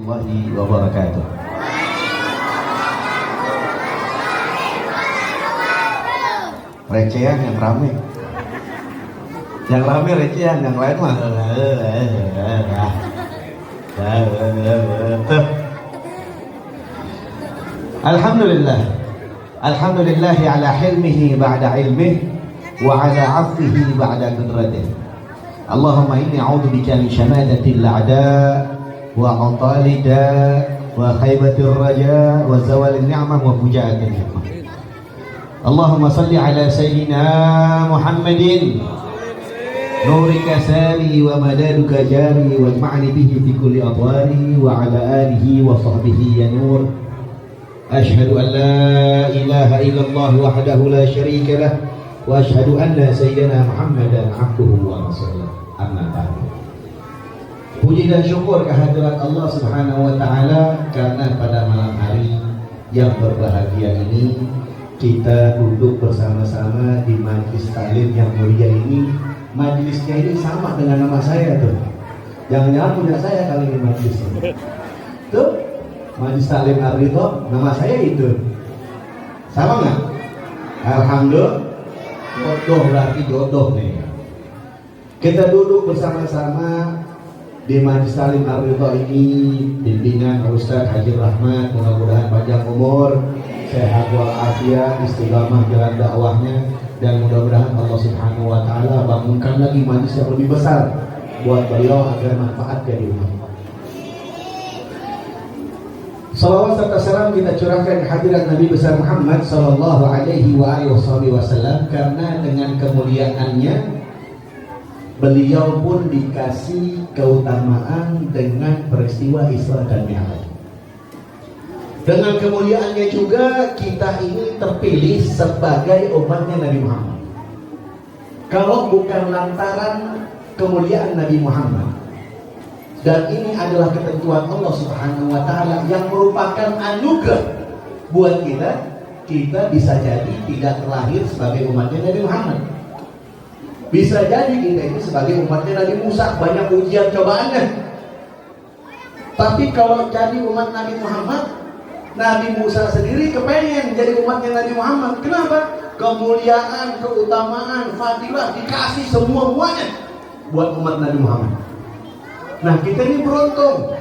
warahmatullahi wabarakatuh. Recehan yang rame. Yang rame recehan, yang lain mah Alhamdulillah. Alhamdulillahi ala hilmihi ba'da ilmihi wa ala 'afwihi ba'da qudratihi. Allahumma inni a'udzubika min shamatatil a'da wa 'atalid da wa khaybatir raja wa zawalin ni'mah wa fujaatin nikmah. Allahumma salli ala sayyidina Muhammadin nurika sari wa madaduka jari wajma'ni bihi fi kulli adwari wa ala alihi wa sahbihi ya nur. Ashhadu an la ilaha illallah wahdahu la syarika lah wa ashhadu anna sayyidina Muhammadan abduhu wa rasuluh. Amma ba'du. Puji dan syukur kehadirat Allah Subhanahu wa taala karena pada malam hari yang berbahagia ini kita duduk bersama-sama di majlis taklim yang mulia ini. Majlisnya ini sama dengan nama saya tuh. Jangan-jangan punya saya kali ini majlisnya. Tuh, Majlis Taklim Ar-Ridha, nama saya itu. Sama nggak? Alhamdulillah. Jodoh berarti jodoh nih. Kita duduk bersama-sama di Majlis Taklim Ar-Ridha ini bimbingan Ustaz Haji Rahmat, mudah-mudahan panjang umur, sehat walafiat, istiqamah jalan dakwahnya, dan mudah-mudahan Allah Subhanahu wa taala bangunkan lagi majlis yang lebih besar buat beliau agar manfaat dari umat. Salawat serta salam kita curahkan kehadirat Nabi besar Muhammad sallallahu alaihi wasallam karena dengan kemuliaannya beliau pun dikasih keutamaan dengan peristiwa Isra dan Mi'raj. Dengan kemuliaannya juga kita ini terpilih sebagai umatnya Nabi Muhammad. Kalau bukan lantaran kemuliaan Nabi Muhammad, dan ini adalah ketentuan Allah Subhanahu wa taala yang merupakan anugerah buat kita, kita bisa jadi tidak terlahir sebagai umatnya Nabi Muhammad. Bisa jadi kita ini sebagai umatnya Nabi Musa, banyak ujian cobaannya. Tapi kalau jadi umat Nabi Muhammad, Nabi Musa sendiri kepengen jadi umatnya Nabi Muhammad. Kenapa? Kemuliaan, keutamaan, fadilah dikasih semua-muanya buat umat Nabi Muhammad. Nah, kita ini beruntung.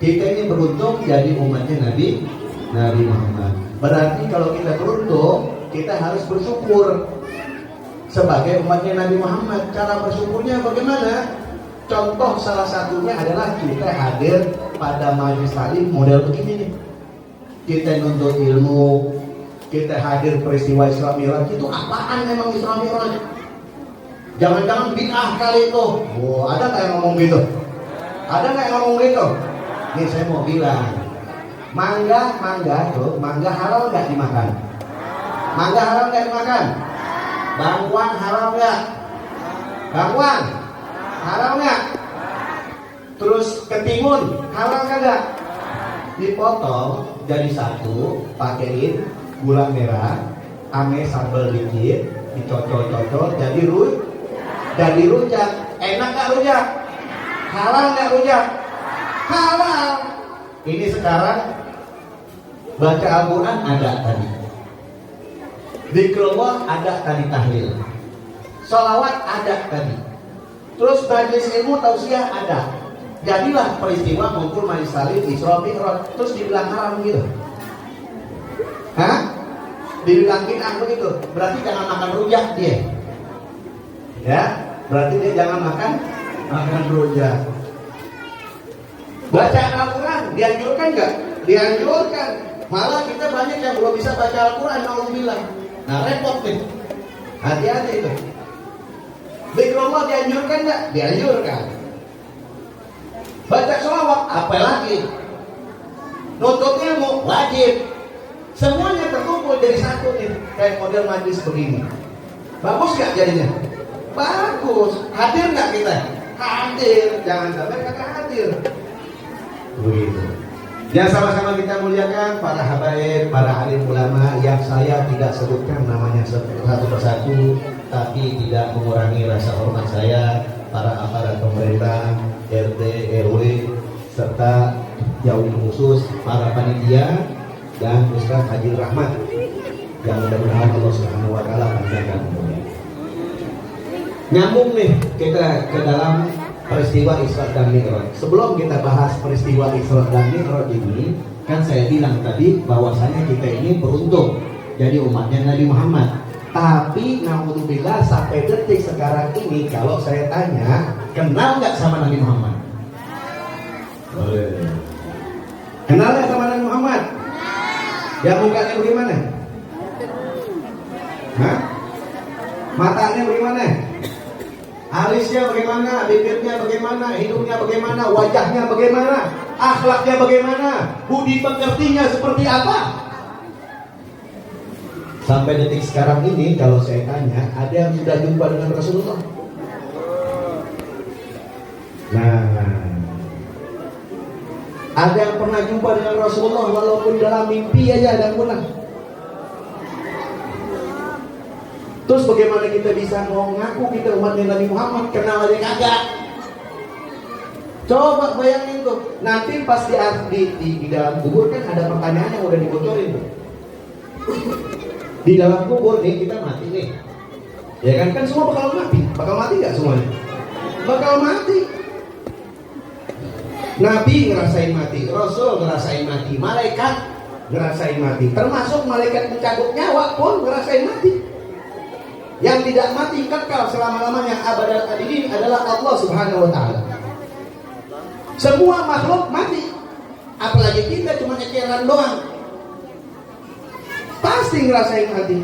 Kita ini beruntung jadi umatnya Nabi Muhammad. Berarti kalau kita beruntung, kita harus bersyukur sebagai umatnya Nabi Muhammad. Cara bersyukurnya bagaimana? Contoh salah satunya adalah kita hadir pada majlis taklim model begini nih. Kita nuntut ilmu, kita hadir peristiwa Isra Mi'raj. Itu apaan memang Isra Mi'raj? Jangan-jangan bid'ah kali itu. Oh, ada nggak yang ngomong gitu? Ada nggak yang ngomong gitu? Nih saya mau bilang, mangga tuh, mangga halal nggak dimakan? Mangga halal nggak dimakan? Bangkuan halal nggak? Bangkuan halal nggak? Terus ketimun halal nggak? Dipotong jadi satu, pakein gula merah, ame sambal dikit, dicocol-cocol jadi rujak. Enak nggak rujak? Halal nggak rujak? Halal. Ini sekarang baca Al-Quran ada tadi, zikrullah ada tadi, tahlil, sholawat ada tadi, terus majlis ilmu tausiah ada. Jadilah peristiwa ngumpul majlis taklim Isra Mi'raj, terus dibilang haram gitu. Hah? Dibilang bid'ah begitu. Berarti jangan makan rujak dia. Ya, berarti dia jangan makan rujak. Baca Al-Quran dianjurkan nggak? Dianjurkan. Malah kita banyak yang belum bisa baca Al-Quran, alhamdulillah. Nah, repot nih. Hati-hati itu. Zikrullah dianjurkan nggak? Dianjurkan. Baca sholawat, apa lagi? Nuntut ilmu, wajib. Semuanya terkumpul jadi satu nih, kayak model majlis begini. Bagus nggak jadinya? Bagus. Hadir nggak kita? Hadir. Jangan sampai kagak hadir. Begitu. Dan sama-sama kita muliakan para habaib, para alim ulama yang saya tidak sebutkan namanya satu persatu, tapi tidak mengurangi rasa hormat saya, para aparat pemerintah, RT, RW, serta yang khusus para panitia dan Ustaz Haji Rahmat yang mudah-mudahan Allah Subhanahu wa taala panjangkan umurnya. Nyambung nih kita ke dalam peristiwa Isra dan Mi'raj. Sebelum kita bahas peristiwa Isra dan Mi'raj ini, kan saya bilang tadi bahwasanya kita ini beruntung jadi umatnya Nabi Muhammad. Tapi naudzubillah sampai detik sekarang ini kalau saya tanya, kenal nggak sama Nabi Muhammad? Boleh. Kenal nggak sama Nabi Muhammad? Ya mukanya bagaimana? Hah? Matanya bagaimana? Alisnya bagaimana? Bibirnya bagaimana? Hidungnya bagaimana? Wajahnya bagaimana? Akhlaknya bagaimana? Budi pekertinya seperti apa? Sampai detik sekarang ini kalau saya tanya, ada yang sudah jumpa dengan Rasulullah? Nah, ada yang pernah jumpa dengan Rasulullah walaupun dalam mimpi aja ada yang pernah. Terus bagaimana kita bisa mau ngaku kita umatnya Nabi Muhammad, kenal aja kagak? Coba bayangin tuh, nanti pas di dalam kubur kan ada pertanyaan yang udah dibocorin tuh. Di dalam kubur nih kita mati nih, ya kan semua bakal mati nggak semuanya? Bakal mati. Nabi ngerasain mati, Rasul ngerasain mati, malaikat ngerasain mati, termasuk malaikat pencabut nyawa pun ngerasain mati. Yang tidak mati kekal selama-lamanya abadal abidin adalah Allah Subhanahu wa taala. Semua makhluk mati, apalagi kita cuma eceran doang. Pasti ngerasain mati.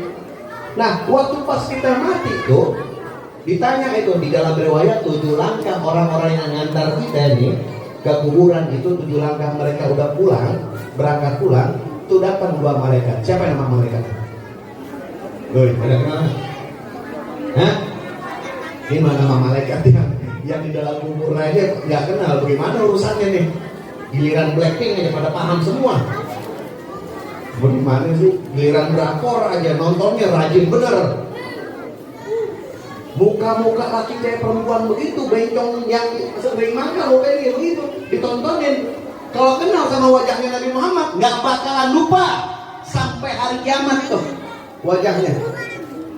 Nah, waktu pas kita mati tuh ditanya itu di dalam riwayat 7 langkah orang-orang yang ngantar kita nih ke kuburan itu, 7 langkah mereka udah pulang, berangkat pulang, tuh datang 2 malaikat. Siapa nama malaikat? Woi, ada kenal? Hah? Ini mana nama malaikat yang di dalam kubur aja nggak kenal, bagaimana urusannya nih? Giliran Blackpink aja pada paham semua. Bagaimana sih? Giliran drakor aja nontonnya rajin bener. Muka-muka laki kayak perempuan begitu, bencong yang sering mangkal kayak begitu, ditontonin. Kalau kenal sama wajahnya Nabi Muhammad, nggak bakalan lupa sampai hari kiamat tuh wajahnya.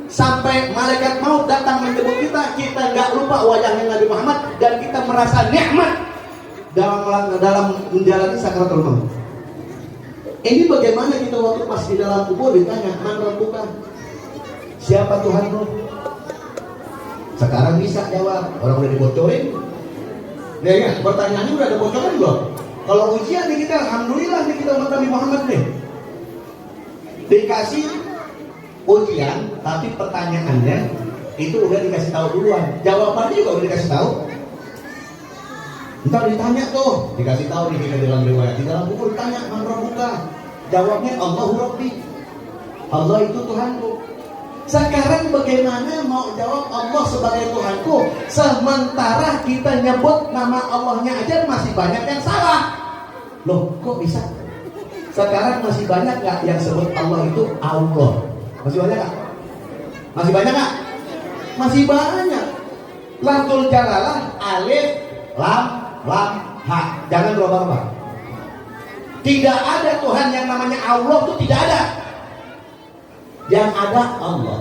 Sampai malaikat maut datang menjemput kita nggak lupa wajahnya Nabi Muhammad dan kita merasa nikmat dalam menjalani sakaratul maut. Ini bagaimana kita waktu pas di dalam kubur ditanya, "Man rabbuka?" Siapa Tuhanmu? Sekarang bisa jawab, orang udah dibocorin. Ya kan, pertanyaannya udah ada bocoran belum? Kalau ujian nih kita, alhamdulillah nih kita umat Nabi Muhammad nih. Dikasih ujian, tapi pertanyaannya itu udah dikasih tahu duluan. Jawabannya juga udah dikasih tahu. Ntar ditanya tuh, dikasih tahu nih kita dalam riwayat di dalam kubur ditanya, "Man rabbuka?" Jawabnya, "Allahu Rabbi." Allah itu Tuhanku. Sekarang bagaimana mau jawab Allah sebagai Tuhanku, sementara kita nyebut nama Allahnya aja masih banyak yang salah. Loh, kok bisa? Sekarang masih banyak gak yang sebut Allah itu Allah? Masih banyak gak? Masih banyak gak? Masih banyak. Lafzul jalalah alif lam ha. Jangan berubah-ubah. Tidak ada Tuhan yang namanya Allah, itu tidak ada. Yang ada Allah.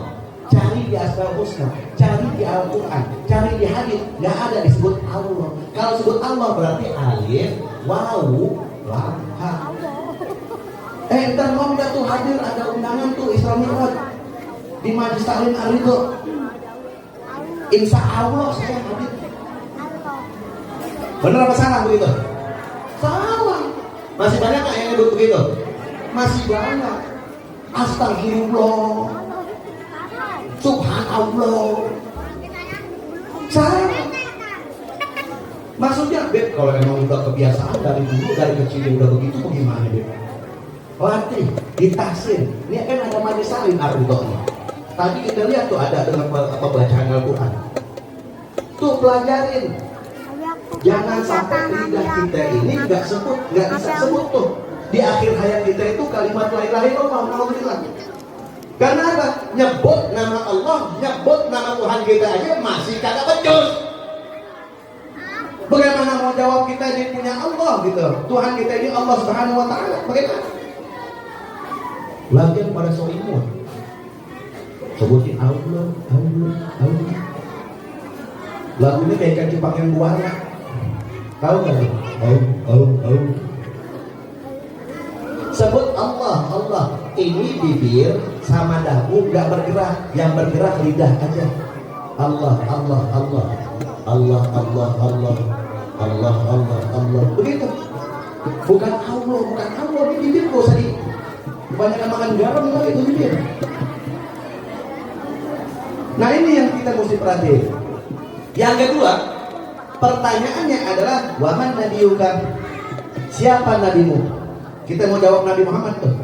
Cari di Asmaul Husna, cari di Al-Quran, cari di hadis, nggak ada disebut Allah. Kalau sebut Allah berarti alif, wawu, lam, ha. Ntar mau nggak tuh hadir ada undangan tuh Isra Mi'raj di Majlis Taklim Ar-Ridho. Insya Allah saya hadir. Bener apa salah begitu? Salah. Masih banyak nggak yang nyebut begitu? Masih banyak. Astagfirullah, Subhanallah. Salah. Maksudnya, Beb, kalau emang udah kebiasaan dari dulu, dari kecil udah begitu, bagaimana Beb? Latih, ditahsin. Ini kan ada Majlis Taklim Ar-Ridho. Tadi kita lihat tuh ada dengan pembacaan Al-Quran. Tuh pelajarin. Jangan sampai lidah kita ini nggak bisa sebut tuh. Di akhir hayat kita itu kalimat la ilaha illallah Muhammadur. Karena apa? Nyebut nama Allah, nyebut nama Tuhan kita aja masih kagak becus. Bagaimana mau jawab kita ini punya Allah gitu? Tuhan kita ini Allah Subhanahu wa taala. Bagaimana? Lagian pada soimun sebutin Allah, Allah, Allah. Lagunya kayak ikan cupang yang buana. Tahu nggak tuh? Allah. Sebut Allah, Allah. Ini bibir sama dagu nggak bergerak, yang bergerak lidah aja. Allah, Allah, Allah, Allah, Allah, Allah, Allah, Allah, Allah. Begitu. Bukan Allah, bukan Allah. Ini bibir kok tadi. Kebanyakan makan garam kali itu bibir. Nah ini yang kita mesti perhatiin. Yang kedua, pertanyaannya adalah waman nabiyuka? Siapa nabimu? Kita mau jawab Nabi Muhammad tuh.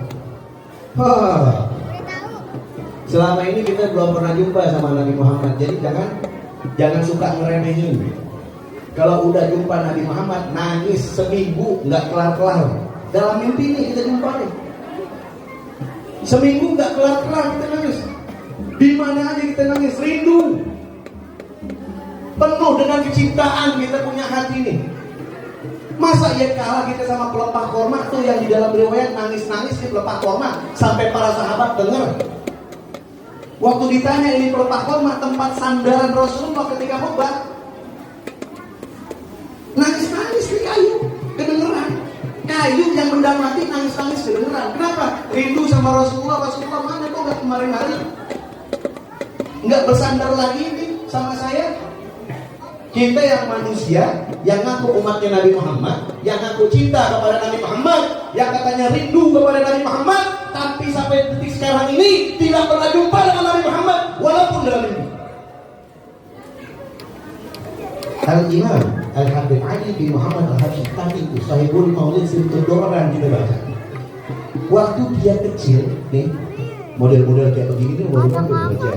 Selama ini kita belum pernah jumpa sama Nabi Muhammad. Jadi jangan suka ngeremehin. Kalau udah jumpa Nabi Muhammad, nangis seminggu nggak kelar-kelar. Dalam mimpi ini kita jumpa nih. Seminggu nggak kelar-kelar kita nangis. Di mana aja kita nangis, rindu. Penuh dengan kecintaan kita punya hati ini. Masa ya kalah kita sama pelepah korma tuh yang di dalam riwayat nangis-nangis di pelepah korma sampai para sahabat dengar. Waktu ditanya ini pelepah korma tempat sandaran Rasulullah ketika khutbah, nangis-nangis di kayu, kedengeran. Kayu yang benda mati nangis-nangis kedengeran. Kenapa? Rindu sama Rasulullah. Rasulullah mana kok nggak kemarin hari? Nggak bersandar lagi nih sama saya. Kita yang manusia, yang ngaku umatnya Nabi Muhammad, yang ngaku cinta kepada Nabi Muhammad, yang katanya rindu kepada Nabi Muhammad, tapi sampai detik sekarang ini tidak pernah jumpa dengan Nabi Muhammad, walaupun dalam mimpi. Al-Imam Al-Habib Ali bin Muhammad Al-Habib tadi itu Sahibul Maulid Sintudoran kita baca. Waktu dia kecil, nih model-model kayak begini nih baru ngambil baca.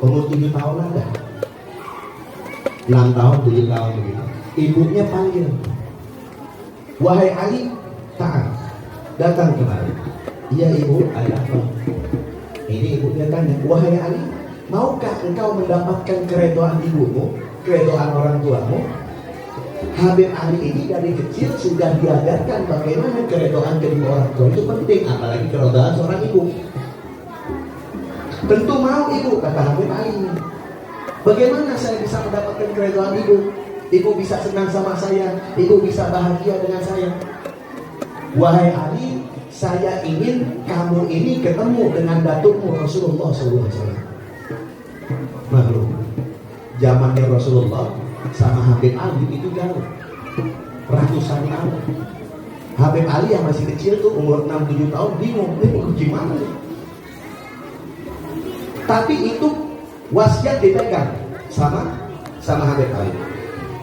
Umur 7 tahun ada. 6 tahun, 7 tahun begitu. Ibunya panggil, wahai Ali, taat, datang kemari. Iya ibu, ada apa? Ini ibunya tanya, wahai Ali, maukah engkau mendapatkan keredoan ibumu, keredoan orang tuamu? Habib Ali ini dari kecil sudah diajarkan bagaimana keredoan kedua orang tua itu penting, apalagi keredoan seorang ibu. Tentu mau ibu, kata Habib Ali. Bagaimana saya bisa mendapatkan keridhaan ibu? Ibu bisa senang sama saya, ibu bisa bahagia dengan saya. Wahai Ali, saya ingin kamu ini ketemu dengan datukmu Rasulullah SAW. Maklum, zamannya Rasulullah sama Habib Ali itu jauh, ratusan tahun. Habib Ali yang masih kecil tuh umur 6-7 tahun bingung, ini gimana? Tapi itu wasiat dipegang sama Habib Ali.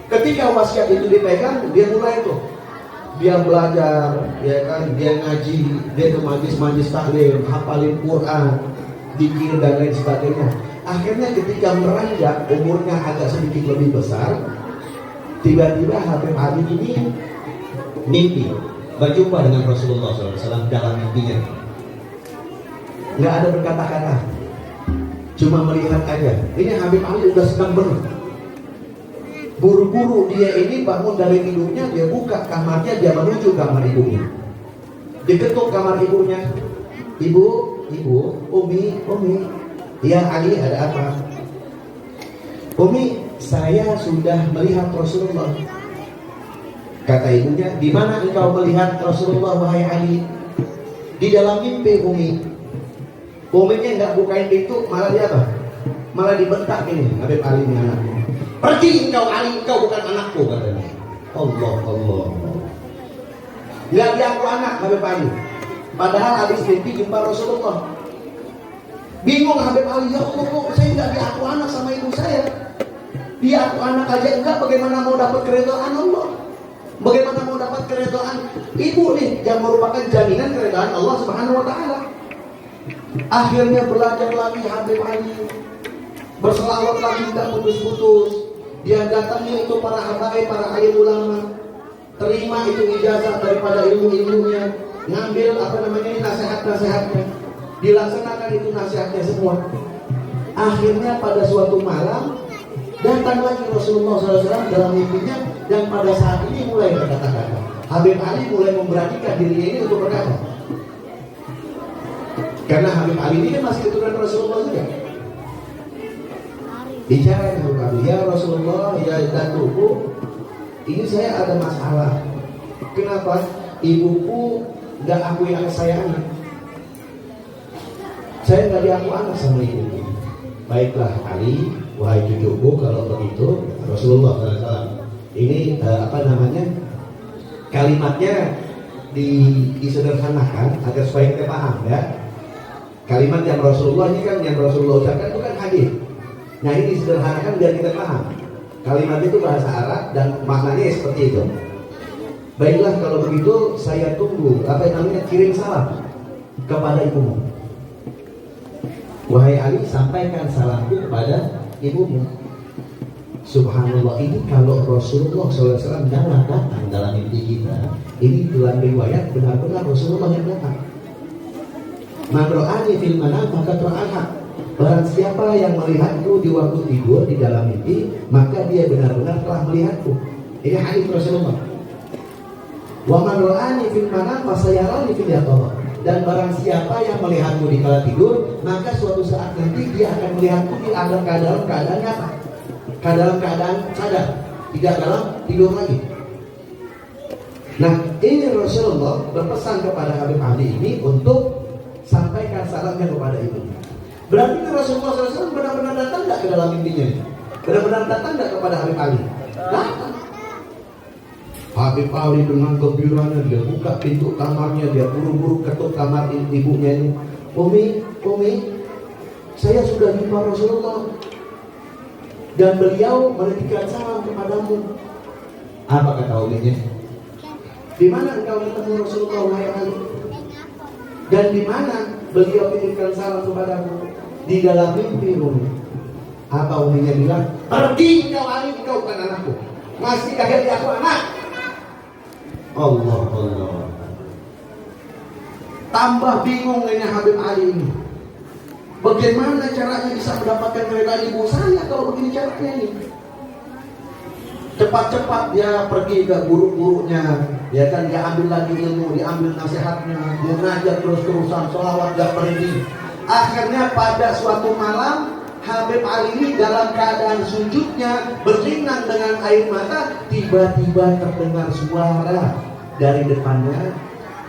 Ketika wasiat itu dipegang, dia mulai tuh, dia belajar, ya kan, dia ngaji, dia ke majlis taklim, hafalin Quran, zikir dan lain sebagainya. Akhirnya ketika meranjak umurnya agak sedikit lebih besar, tiba-tiba Habib Ali ini mimpi berjumpa dengan Rasulullah SAW dalam mimpinya. Nggak ada berkata-kata, cuma melihat aja. Ini Habib Ali udah senang bener. Buru-buru dia ini bangun dari tidurnya, dia buka kamarnya, dia menuju kamar ibunya. Diketuk kamar ibunya. Ibu, Umi. Ya Ali, ada apa? Umi, saya sudah melihat Rasulullah. Kata ibunya, di mana engkau melihat Rasulullah wahai Ali? Di dalam mimpi Umi. Uminya nggak bukain pintu, malah dia apa? Malah dibentak ini Habib Ali ini anaknya. Pergi engkau Ali, engkau bukan anakku, katanya. Allah. Nggak diaku anak Habib Ali. Padahal habis mimpi jumpa Rasulullah. Bingung Habib Ali, ya Allah kok saya nggak diaku anak sama ibu saya. Diaku anak aja enggak, bagaimana mau dapat keridhaan Allah? Bagaimana mau dapat keridhaan ibu nih yang merupakan jaminan keridhaan Allah Subhanahu wa taala? Akhirnya belajar lagi Habib Ali, berselawat lagi tidak putus-putus. Dia datangnya itu para habaib, para alim ulama, terima itu ijazah daripada ilmu-ilmunya, ngambil nasihat-nasihatnya, dilaksanakan itu nasihatnya semua. Akhirnya pada suatu malam Datang lagi Rasulullah SAW dalam mimpinya, dan pada saat ini mulai berkata-kata. Habib Ali mulai memberanikan dirinya ini untuk berkata. Karena Habib Ali ini kan masih keturunan Rasulullah juga. Bicara dengan Habib Ali, ya Rasulullah, ya Datuk, ini saya ada masalah. Kenapa? Ibuku gak akui anak saya anak. Saya gak diaku anak sama ibuku. Baiklah Ali, wahai cucuku, kalau begitu Rasulullah SAW ini kalimatnya disederhanakan agar supaya kita paham ya. Kalimat yang Rasulullah ini kan yang Rasulullah ucapkan itu kan hadis. Nah ini disederhanakan biar kita paham. Kalimat itu bahasa Arab dan maknanya seperti itu. Baiklah kalau begitu saya tunggu kirim salam kepada ibumu. Wahai Ali, sampaikan salamku kepada ibumu. Subhanallah, ini kalau Rasulullah SAW datang dalam mimpi kita, ini dalam riwayat benar-benar Rasulullah yang datang. Man ra'ani fil manam maka ra'aha. Barang siapa yang melihatku di waktu tidur di dalam mimpi, maka dia benar-benar telah melihatku. Ini hadis Rasulullah. Wa man ra'ani fil manam fasayarani fil yaqظah. Dan barang siapa yang melihatku di kala tidur, maka suatu saat nanti dia akan melihatku di dalam keadaan nyata, dalam keadaan sadar, tidak dalam tidur lagi. Nah, ini Rasulullah berpesan kepada Habib Ali ini untuk sampaikan salamnya kepada ibunya. Berarti Rasulullah SAW benar-benar datang tidak ke dalam mimpinya? Benar-benar datang tidak kepada Habib Ali? Datang. Habib Ali dengan gembiranya dia buka pintu kamarnya, dia buru-buru ketuk kamar ibunya ini. Umi, saya sudah jumpa Rasulullah dan beliau menitipkan salam kepadamu. Apa kata uminya? Di mana engkau bertemu Rasulullah wahai Ali? Dan di mana beliau menitipkan salam kepadamu? Di dalam mimpi umi. Apa uminya bilang? Pergi engkau Ali, engkau bukan anakku. Masih kagak aku anak. Allah. Tambah bingung ini Habib Ali ini. Bagaimana caranya bisa mendapatkan keridhaan ibu saya kalau begini caranya ini? Cepat-cepat dia pergi ke guru-gurunya, ya kan, dia ambil lagi ilmu, diambil nasihatnya, dia ngajar terus-terusan, sholawat gak berhenti. Akhirnya pada suatu malam Habib Ali ini dalam keadaan sujudnya berlinang dengan air mata, tiba-tiba terdengar suara dari depannya,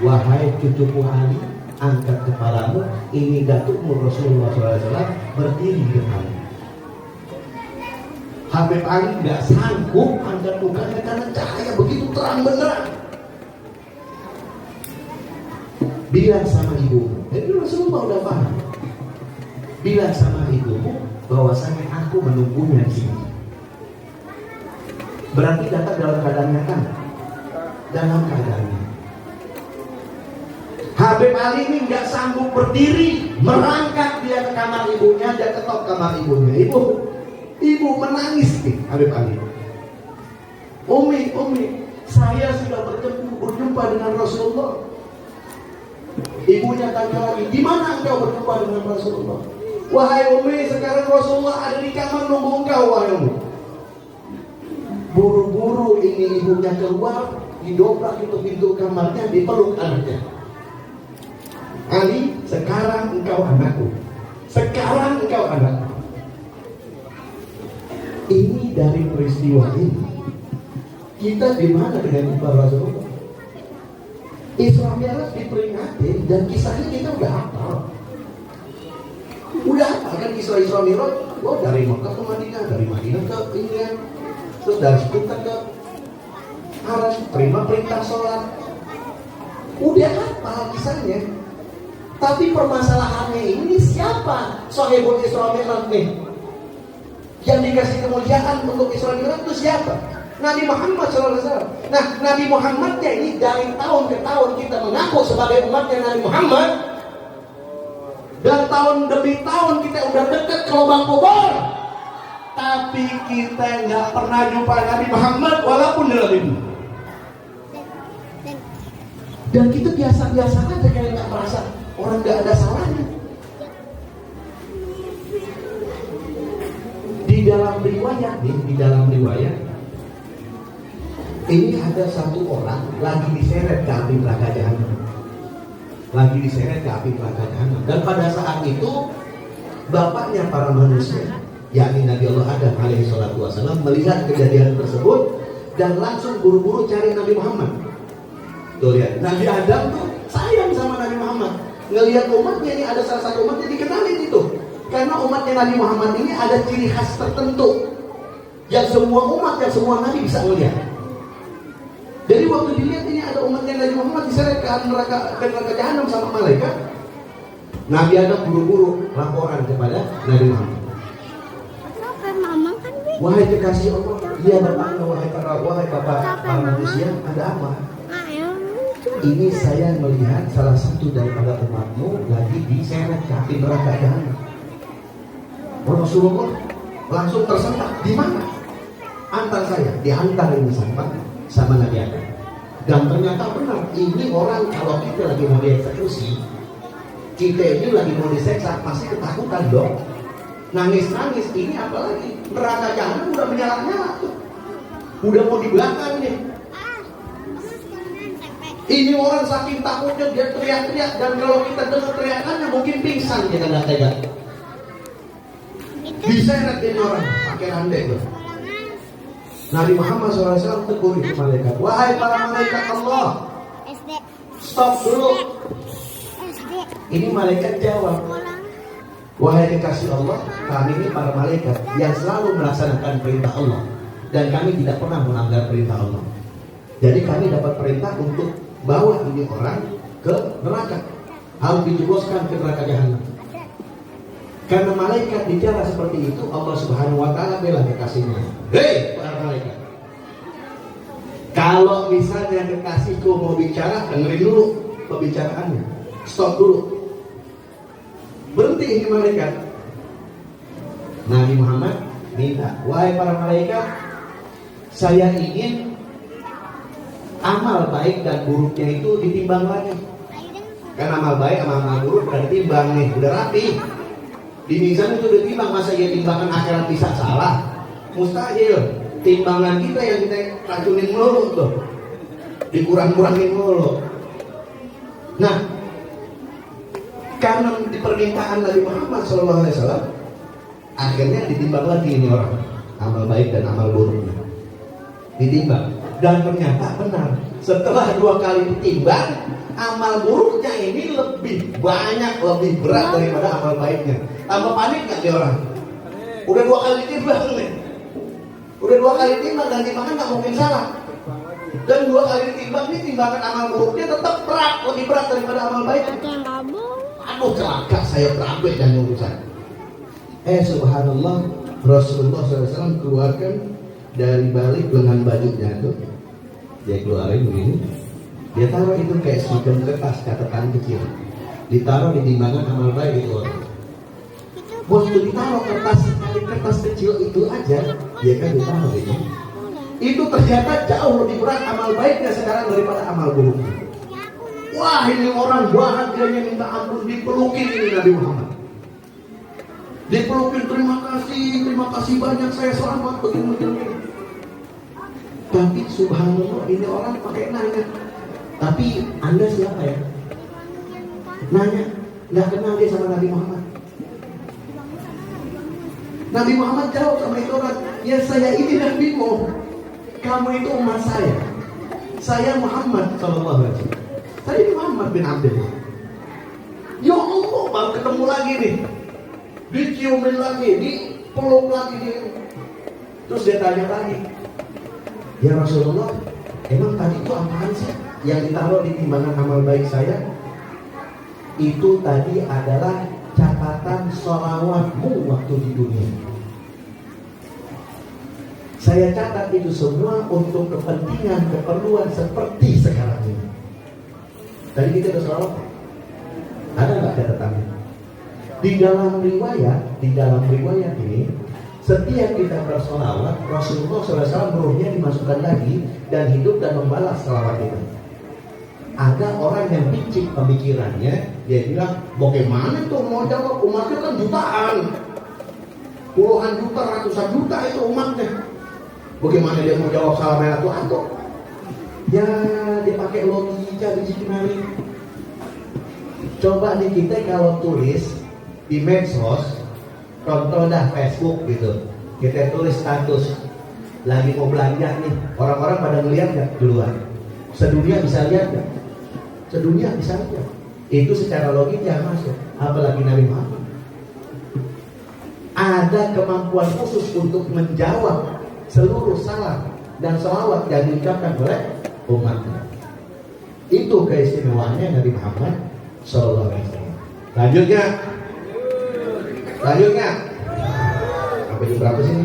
wahai cucuku Ali, angkat kepalamu, ini datukmu Rasulullah SAW berdiri di depanmu. Habib Ali nggak sanggup angkat mukanya karena cahaya begitu terang benderang. Bilang sama ibumu, jadi Rasulullah udah paham. Bilang sama ibumu bahwasanya aku menunggunya di sini. Berarti datang dalam keadaan nyata, dalam keadaannya. Habib Ali ini nggak sanggup berdiri, merangkak dia ke kamar ibunya, dia ketok kamar ibunya. Ibu menangis nih Habib Ali. Umi, saya sudah berjumpa dengan Rasulullah. Ibunya tanya lagi, di mana engkau berjumpa dengan Rasulullah? Wahai Umi, sekarang Rasulullah ada di kamar nunggu engkau, wahai Umi. Buru-buru ini ibunya keluar, didobrak itu pintu kamarnya, dipeluk anaknya. Ali, sekarang engkau anakku. Sekarang engkau anakku. Ini dari peristiwa ini, kita di mana dengan Isra Rasulullah? Isra Mi'raj diperingati dan kisahnya kita udah hafal. Udah hafal kan Isra Mi'raj? Oh, dari Mekah ke Madinah, dari Madinah ke India, terus dari situ ke Arab, terima perintah sholat. Udah hafal kisahnya. Tapi permasalahannya ini siapa Sahibul Isra Mi'raj nih? Yang dikasih kemuliaan untuk Isra Mi'raj itu siapa? Nabi Muhammad SAW. Nah, Nabi Muhammadnya ini dari tahun ke tahun kita mengaku sebagai umatnya Nabi Muhammad, dan tahun demi tahun kita udah dekat ke lubang kubur, tapi kita nggak pernah jumpa Nabi Muhammad walaupun dalam mimpi. Dan kita biasa-biasa aja kayak nggak merasa orang nggak ada salahnya. Di dalam riwayat riwayat nih, di dalam riwayat ini ada satu orang lagi diseret ke api neraka jahanam. Lagi diseret ke api neraka jahanam. Dan pada saat itu bapaknya para manusia, yakni Nabi Allah Adam alaihi salatu wasallam, melihat kejadian tersebut dan langsung buru-buru cari Nabi Muhammad. Tuh lihat, Nabi Adam tuh sayang sama Nabi Muhammad. Ngelihat umatnya ini, ada salah satu umatnya dikenalin itu. Karena umatnya Nabi Muhammad ini ada ciri khas tertentu yang semua umat, yang semua Nabi bisa melihat. Jadi waktu dilihat ini ada umatnya Nabi Muhammad diseret ke neraka jahanam sama malaikat, Nabi Adam buru-buru laporan kepada Nabi Muhammad. Wahai kekasih Allah, dia bertanya, wahai bapak manusia, ada apa? Ini saya melihat salah satu daripada umatmu lagi diseret ke api neraka jahanam. Rasulullah langsung tersentak, di mana? Antar saya, diantar ini sama Nabi Adam. Dan ternyata benar, ini orang kalau kita lagi mau dieksekusi, kita ini lagi mau diseksa, pasti ketakutan dong. Nangis-nangis, ini apalagi neraka jahanam udah menyala-nyala tuh, udah mau dibakar nih. Ini orang saking takutnya dia teriak-teriak, dan kalau kita dengar teriakannya mungkin pingsan, kita nggak tega. Diseret ini orang pakai rantai tuh. Nabi Muhammad SAW tegur itu malaikat, wahai para malaikat Allah, stop dulu. Ini malaikat jawab, wahai kekasih Allah, kami ini para malaikat yang selalu melaksanakan perintah Allah, dan kami tidak pernah melanggar perintah Allah. Jadi kami dapat perintah untuk bawa ini orang ke neraka, harus dijebloskan ke neraka jahanam. Karena malaikat bicara seperti itu, Allah Subhanahu wa Ta'ala bela kekasihnya. Hei para malaikat, kalau misalnya kekasihku mau bicara, dengerin dulu pembicaraannya, stop dulu, berhenti ini malaikat. Nabi Muhammad minta, wahai para malaikat, saya ingin amal baik dan buruknya itu ditimbang lagi. Kan amal baik sama amal buruk udah ditimbang nih, udah rapi. Di mizan itu udah timbang, masa ya timbangan akhirat bisa salah? Mustahil. Timbangan kita yang kita racunin mulu tuh, dikurang-kurangin mulu. Nah, karena di permintaan Nabi Muhammad SAW, akhirnya ditimbang lagi ini orang, amal baik dan amal buruknya ditimbang. Dan ternyata benar, setelah 2 kali ditimbang, amal buruknya ini lebih banyak, lebih berat daripada amal baiknya. Tambah panik gak dia orang? Udah 2 kali ditimbang nih, udah 2 kali timbang, dan timbangan gak mungkin salah. Dan 2 kali ditimbang nih, timbangan amal buruknya tetap berat, lebih berat daripada amal baiknya. Aduh celaka, saya berabe dan urusan. Subhanallah, Rasulullah SAW keluarkan dari balik lengan bajunya tuh, dia keluarin begini, dia taruh itu kayak semacam kertas catatan kecil, ditaruh di timbangan amal baik itu orang. Waktu ditaruh kertas kecil itu aja, dia kan ditaruh itu ternyata jauh lebih berat amal baiknya sekarang daripada amal buruknya. Wah, ini orang bahagianya minta ampun, dipelukin ini Nabi Muhammad. Dipelukin, terima kasih banyak, saya selamat begini. Tapi subhanallah, ini orang pakai nanya, tapi Anda siapa ya? Nanya, nggak kenal dia sama Nabi Muhammad. Nabi Muhammad jawab sama itu orang, ya saya ini nabimu, kamu itu umat saya. Saya Muhammad sallallahu alaihi wasallam. Saya Muhammad bin Abdullah. Ya Allah, baru ketemu lagi nih, diciumin lagi, dipeluk lagi nih. Terus dia tanya lagi, ya Rasulullah, emang tadi itu apaan sih yang ditaruh di timbangan amal baik saya? Itu tadi adalah catatan sholawatmu waktu di dunia. Saya catat itu semua untuk kepentingan, keperluan seperti sekarang ini. Tadi kita udah sholawat, ada nggak catatannya? Di dalam riwayat ini, setiap kita bersolawat, Rasulullah SAW ruhnya dimasukkan lagi dan hidup dan membalas selawat itu. Ada orang yang picik pemikirannya, dia bilang, bagaimana tuh mau jawab, umatnya kan jutaan. Puluhan juta, ratusan juta itu umatnya. Bagaimana dia mau jawab salam atau? Ya, dia pakai logika di sini. Coba nih kita kalau tulis di medsos, contoh dah Facebook gitu, kita tulis status lagi mau belanja nih, orang-orang pada ngeliat nggak duluan? Sedunia bisa lihat nggak? Sedunia bisa lihat. Itu secara logika masuk. Apalagi Nabi Muhammad ada kemampuan khusus untuk menjawab seluruh salam dan selawat yang diucapkan oleh umatnya. Itu keistimewaannya Nabi Muhammad Sallallahu Alaihi Wasallam. Lanjutnya, sampai jam berapa sih?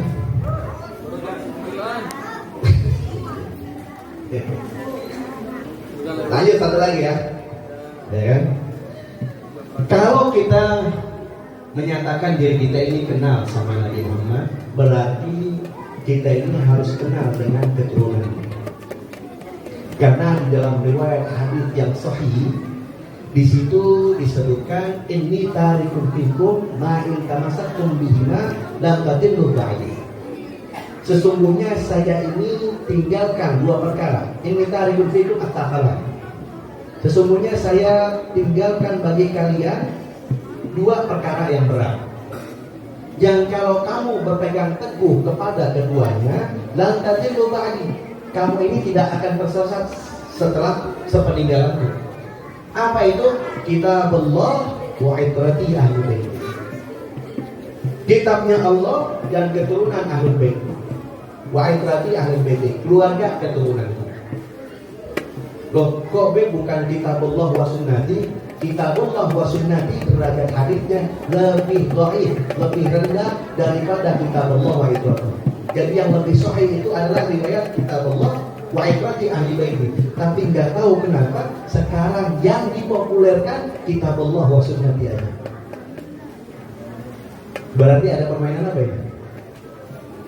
Lanjut satu lagi ya kan? Kalau kita menyatakan diri kita ini kenal sama Nabi Muhammad, berarti kita ini harus kenal dengan keturunannya. Karena di dalam riwayat hadis yang sahih, di situ disebutkan inni tarikum fikum ma in tamassaktum bihima lam tadillu ba'di. Sesungguhnya saya ini tinggalkan dua perkara. Inni tarikum fikum at-taqala. Sesungguhnya saya tinggalkan bagi kalian dua perkara yang berat. Yang kalau kamu berpegang teguh kepada keduanya, lan tadillu ba'di, kamu ini tidak akan tersesat setelah sepeninggalanku. Apa itu? Kitabullah wa itrati ahlul bait. Kitabnya Allah dan keturunan ahlul bait. Wa itrati ahlul bait, keluarga keturunan. Loh, kok bukan kitabullah wa sunnati? Kitabullah wa sunnati derajat hadisnya lebih dhaif, lebih rendah daripada kitabullah wa itrati. Jadi yang lebih sahih itu adalah riwayat kitabullah wa ikrati ahli baiti. Tapi nggak tahu kenapa sekarang yang dipopulerkan kitabullah wa sunnati aja. Berarti ada permainan apa ini?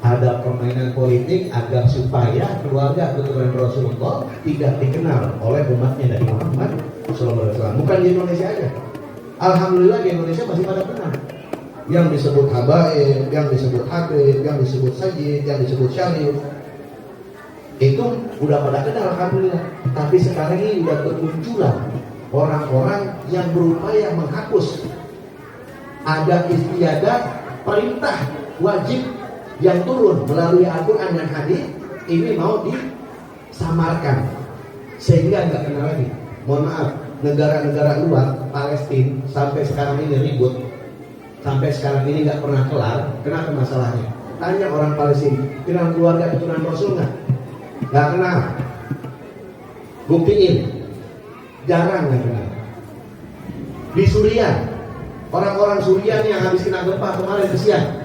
Ada permainan politik agar supaya keluarga keturunan Rasulullah tidak dikenal oleh umatnya Nabi Muhammad SAW. Bukan di Indonesia aja. Alhamdulillah di Indonesia masih pada kenal. Yang disebut habaib, yang disebut habib, yang disebut sayyid, yang disebut syarif, itu udah pada kenal alhamdulillah. Tapi sekarang ini udah bermunculan orang-orang yang berupaya menghapus ada istiadat perintah wajib yang turun melalui Al-Quran dan hadis, ini mau disamarkan sehingga nggak kenal lagi. Mohon maaf, negara-negara luar, Palestina sampai sekarang ini ribut, sampai sekarang ini nggak pernah kelar. Kenapa masalahnya? Tanya orang Palestina, kenal keluarga keturunan Rasul nggak? Nggak kenal. Buktiin, jarang nggak kenal. Di Suriah, orang-orang Suriah yang habis kena gempa kemarin kesian.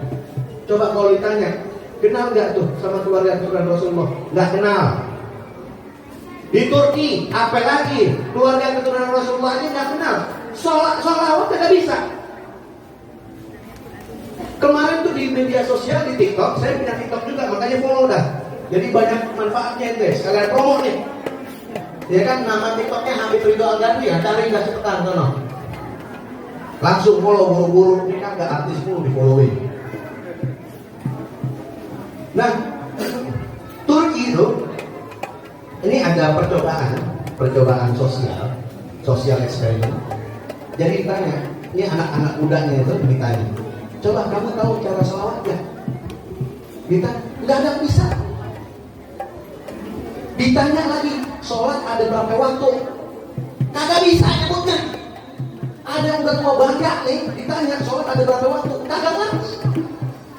Coba kalau ditanya, kenal nggak tuh sama keluarga keturunan Rasulullah? Nggak kenal. Di Turki, apa lagi? Keluarga keturunan Rasulullah ini nggak kenal. Sholawat nggak bisa. Kemarin tuh di media sosial, di TikTok, saya punya TikTok juga, makanya follow dah. Jadi banyak manfaatnya itu, sekalian promo nih. Ya kan, nama TikToknya Habib Ridho Al-Ghazali ya, cari nggak cepetan sono. Langsung follow, buru-buru, ini kan nggak artis mulu di following. Nah, Turki itu, ini ada percobaan sosial eksperimen. Jadi ditanya, ini anak-anak mudanya itu ditanya, coba kamu tahu cara selawat ya? Ditanya, nggak bisa. Ditanya lagi, sholat ada berapa waktu? Kagak bisa nyebutnya. Ada yang udah tua banyak nih, ditanya sholat ada berapa waktu? Kagak ngerti.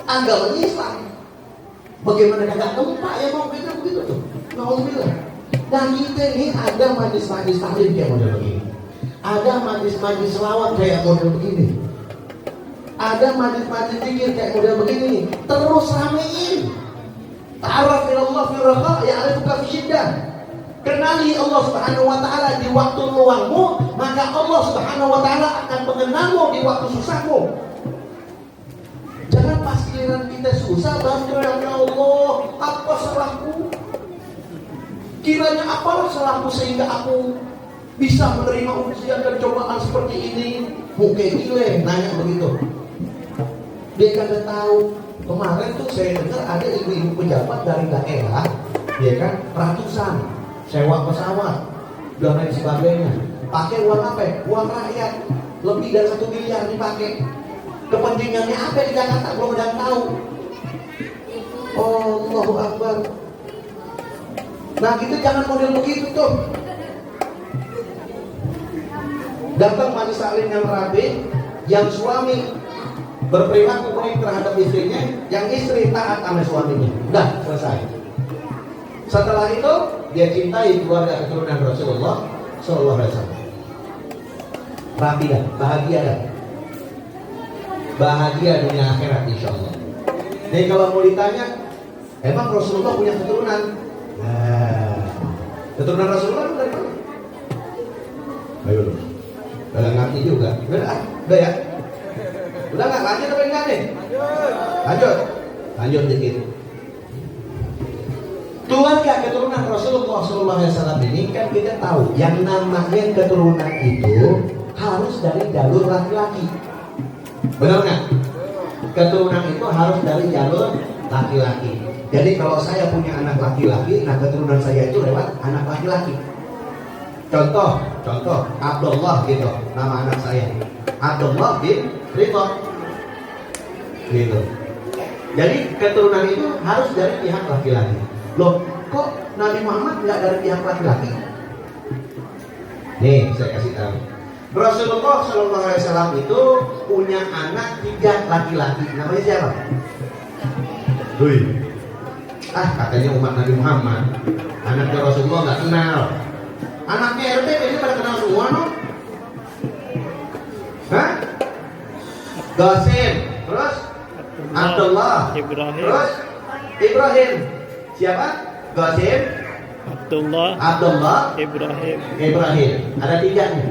Agamanya Islam. Bagaimana kagak tempat ya mau begitu tuh? Alhamdulillah. Dan kita ini ada majlis-majlis taklim kayak model begini. Ada majlis-majlis selawat kayak model begini. Ada majlis-majlis zikir kayak model begini. Terus ramein. Ta'arraf ila Allah fi raha ya'rifuka fi syiddah. Kenali Allah Subhanahu wa taala di waktu luangmu, maka Allah Subhanahu wa taala akan mengenalmu di waktu susahmu. Jangan pas giliran kita susah baru ya Allah, apa salahku? Kiranya apa salahku sehingga aku bisa menerima ujian dan cobaan seperti ini? Mungkin gile nanya begitu. Dia kagak tahu Kemarin tuh saya dengar ada ibu-ibu pejabat dari daerah, ya kan, ratusan sewa pesawat dan lain sebagainya. Pakai uang apa? Uang rakyat. Lebih dari 1 miliar dipakai. Kepentingannya apa di Jakarta? Belum ada yang tahu. Allahu Akbar. Nah kita jangan model begitu tuh. Datang majelis taklim yang rapi, yang suami berperilaku baik terhadap istrinya, yang istri taat sama suaminya. Udah selesai. Setelah itu dia cintai keluarga keturunan Rasulullah Sallallahu Alaihi Wasallam. Rapi dah, bahagia dah. Bahagia dunia akhirat insya Allah. Jadi kalau mau ditanya, emang Rasulullah punya keturunan? Nah, keturunan Rasulullah itu dari mana? Ayo dong. Udah ngerti juga. Udah ya? Udah nggak? Lanjut apa enggak nih? Lanjut dikit. Keluarga keturunan Rasulullah SAW ini kan kita tahu yang namanya keturunan itu harus dari jalur laki-laki. Benar nggak? Keturunan itu harus dari jalur laki-laki. Jadi kalau saya punya anak laki-laki, nah keturunan saya itu lewat anak laki-laki. Contoh Abdullah gitu, nama anak saya Abdullah bin Ridho gitu. Jadi keturunan itu harus dari pihak laki-laki. Loh, kok Nabi Muhammad nggak dari pihak laki-laki? Nih, saya kasih tahu. Rasulullah SAW itu punya anak 3 laki-laki. Namanya siapa? Katanya umat Nabi Muhammad. Anaknya Rasulullah nggak kenal. Anaknya RT ini pada kenal semua, no? Hah? Qasim, terus Abdullah, terus Ibrahim. Siapa? Qasim, Abdullah, Ibrahim. Ada 3 nih.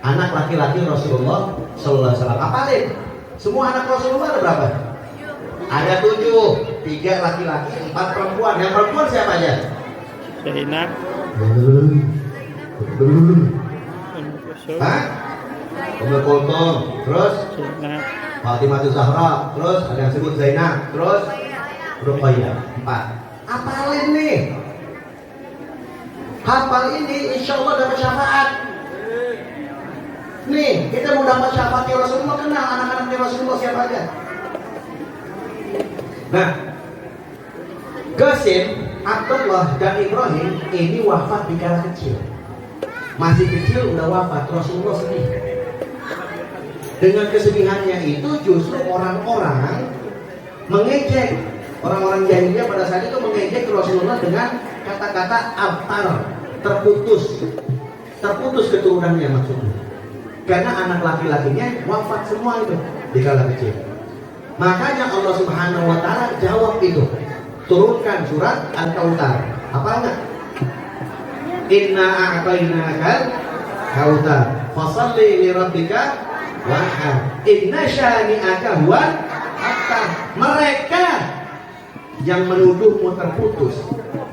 Anak laki-laki Rasulullah Sallallahu Alaihi Wasallam. Apalin? Semua anak Rasulullah ada berapa? Ada 7. 3 laki-laki, 4 perempuan. Yang perempuan siapa aja? Zainab. Hah? Ummu Kulthum. Terus Fatimah Zahra. Terus ada yang sebut Zainab. Terus Ruqayyah. 4. Apalin nih. Hafal ini insya Allah dapat syafaat. Nih, kita mau dapat syafaatnya Rasulullah, kenal anak-anaknya Rasulullah siapa aja. Nah, Qasim, Abdullah dan Ibrahim ini wafat di kala kecil. Masih kecil udah wafat, Rasulullah sedih. Dengan kesedihannya itu justru orang-orang mengejek, orang-orang jahiliyah pada saat itu mengejek Rasulullah dengan kata-kata abtar, terputus keturunannya maksudnya. Karena anak laki-lakinya wafat semua itu di kala kecil. Makanya Allah Subhanahu wa taala jawab itu. Turunkan surat Al-Kautsar. Apa enggak? Inna a'tainakal kautsar. Fashalli li rabbika wanhar. Inna syani'aka huwal abtar. Mereka yang menuduhmu terputus,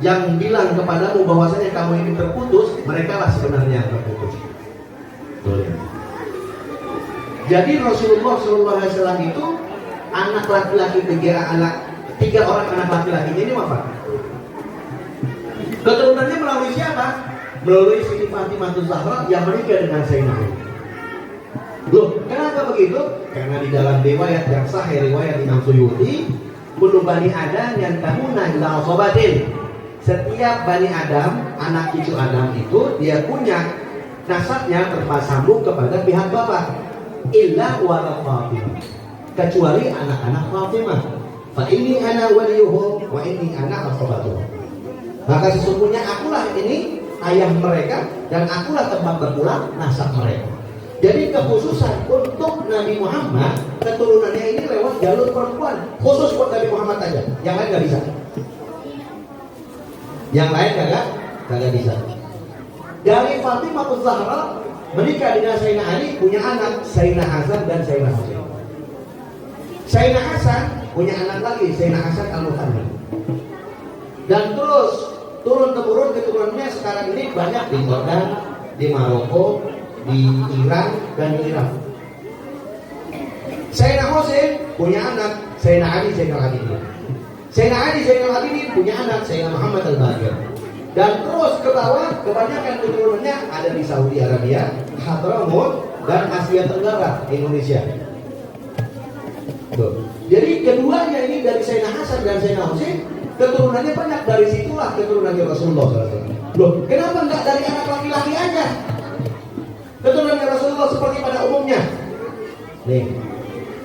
yang bilang kepadamu bahwasanya kamu ini terputus, mereka lah sebenarnya yang terputus. Jadi Rasulullah SAW itu anak laki-laki 3 orang anak laki-lakinya ini wafat. Keturunannya melalui siapa? Melalui Siti Fatimah Zahra yang menikah dengan Sayyidina Ali. Loh, kenapa begitu? Karena di dalam riwayat yang sahih, riwayat Imam Suyuti, kullu bani Adam yang tamuna ila sobatin. Setiap bani Adam, anak cucu Adam itu dia punya nasabnya tersambung kepada pihak bapak. Illa wala Fatimah, kecuali anak-anak Fatimah. Fa ini ana waliyuhum wa ini ana ashabatuhum. Maka sesungguhnya akulah ini ayah mereka dan akulah tempat berpulang nasab mereka. Jadi kekhususan untuk Nabi Muhammad, keturunannya ini lewat jalur perempuan, khusus buat Nabi Muhammad aja. Yang lain nggak bisa. Yang lain kagak bisa. Dari Fatimah Zahra menikah dengan Sayyidina Ali, punya anak Sayyidina Hasan dan Sayyidina Husain. Sayyidina Hasan punya anak lagi, Sayyidina Hasan Al-Muttalib. Dan terus turun-temurun keturunannya sekarang ini banyak di Jordan, di Maroko, di Iran dan di Irak. Sayyidina Husain punya anak Sayyidina Ali Zainal Abidin. Sayyidina Ali Zainal Abidin punya anak Sayyidina Muhammad Al-Baqir. Dan terus ke bawah, kebanyakan keturunannya ada di Saudi Arabia, Hadramaut, dan Asia Tenggara, Indonesia. Tuh. Jadi keduanya ini dari Sayyidina Hasan dan Sayyidina Husain, keturunannya banyak. Dari situlah keturunannya Rasulullah SAW. Loh, kenapa enggak dari anak laki-laki aja? Keturunannya Rasulullah seperti pada umumnya. Nih,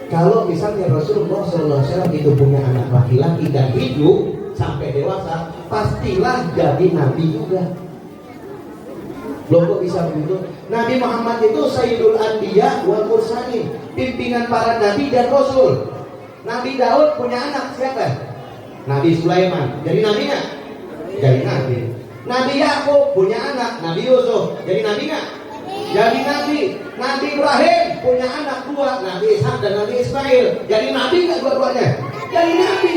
kalau misalnya Rasulullah SAW itu punya anak laki-laki dan hidup sampai dewasa, pastilah jadi nabi juga. Loh, kok bisa begitu? Nabi Muhammad itu Sayyidul Anbiya wal Mursalin, pimpinan para nabi dan rasul. Nabi Daud punya anak siapa? Nabi Sulaiman. Jadi nabi nggak? Jadi nabi. Nabi Yakub punya anak Nabi Yusuf. Jadi nabi nggak? Jadi nabi. Nabi Ibrahim punya anak dua, Nabi Ishak dan Nabi Ismail. Jadi nabi nggak dua-duanya? Jadi nabi.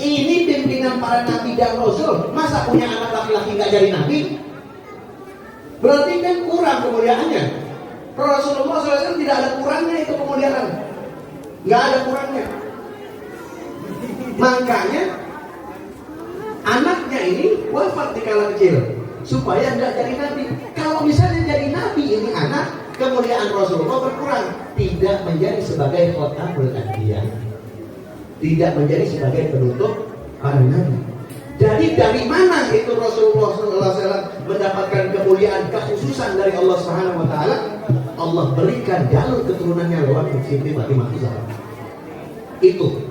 Ini pimpinan para nabi dan rasul. Masa punya anak laki-laki nggak jadi nabi? Berarti kan kurang kemuliaannya. Rasulullah SAW tidak ada kurangnya itu kemuliaan. Nggak ada kurangnya. Makanya anaknya ini wafat di kala kecil supaya nggak jadi nabi. Kalau misalnya jadi nabi ini anak, kemuliaan Rasulullah berkurang, tidak menjadi sebagai khotamul anbiya, tidak menjadi sebagai penutup para nabi. Jadi dari mana itu Rasulullah SAW mendapatkan kemuliaan kekhususan dari Allah Subhanahu Wa Taala? Allah berikan jalur keturunannya lewat Siti Fatimah Zahra. Itu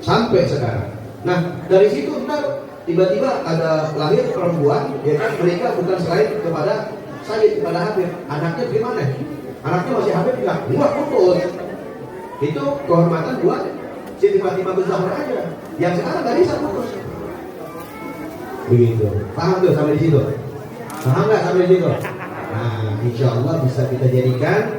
sampai sekarang. Nah, dari situ ntar tiba-tiba ada lahir perempuan, ya kan, mereka bukan selain kepada Sayyid, kepada Habib. Anaknya gimana? Anaknya masih Habib enggak? Enggak, putus. Itu kehormatan buat Siti Fatimah Zahra aja. Yang sekarang tadi bisa putus. Begitu. Paham tuh sampai di situ? Paham nggak sampai di situ? Nah, insya Allah bisa kita jadikan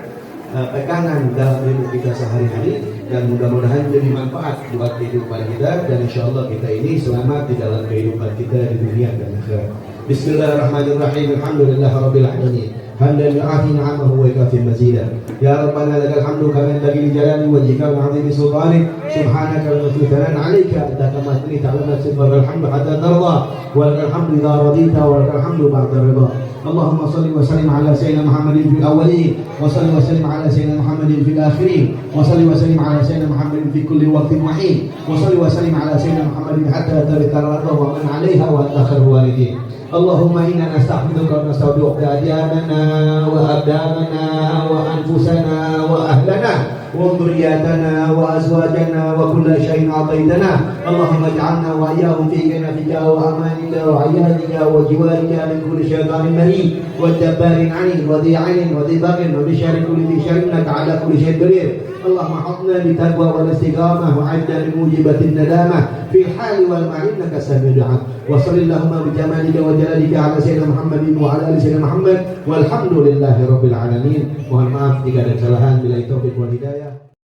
pegangan dalam hidup kita sehari-hari, dan mudah-mudahan jadi manfaat buat kehidupan kita, dan insya Allah kita ini selamat di dalam kehidupan kita di dunia dan akhirat. Bismillahirrahmanirrahim. Alhamdulillahirabbil alamin. Hamdan yu'afi ni'amahu wa yukafi mazida. Ya Rabbana lakal hamdu kama yanbaghi li jalali wajhika wa 'azimi sultanik. Subhanaka wa thunanan 'alaika anta kama tunita 'ala nafsika wal hamdu hatta tarda wa lakal hamdu idza radita wa lakal hamdu ba'da ridha. اللهم صل وسلم على سيدنا محمد في الأولين وصل وسلم على سيدنا محمد في الآخرين وصل وسلم على سيدنا محمد في كل وقت وحين وصل وسلم على سيدنا محمد حتى ترث الأرض ومن عليها وأنت خير الوارثين. اللهم إنا نستحمدك ونستودعك أدياننا وأبداننا وأنفسنا وأهلنا وذرياتنا وأزواجنا وكل شيء أعطيتنا. اللهم اجعلنا وإياهم في جنتك وأمانك وعيادك وجوارك من كل شيطان مريد والجبار عنيد وذي عين وذي بغي وبشر كل ذي شر إنك على كل شيء قدير. اللهم حطنا بتقوى والاستقامة وعدنا بموجبة الندامة في الحال والمال إنك سميع الدعاء. وصل اللهم بجمالك وجلالك على سيدنا محمد وعلى آل سيدنا محمد والحمد لله رب العالمين. Mohon maaf jika ada kesalahan. Billahi taufiq wal hidayah.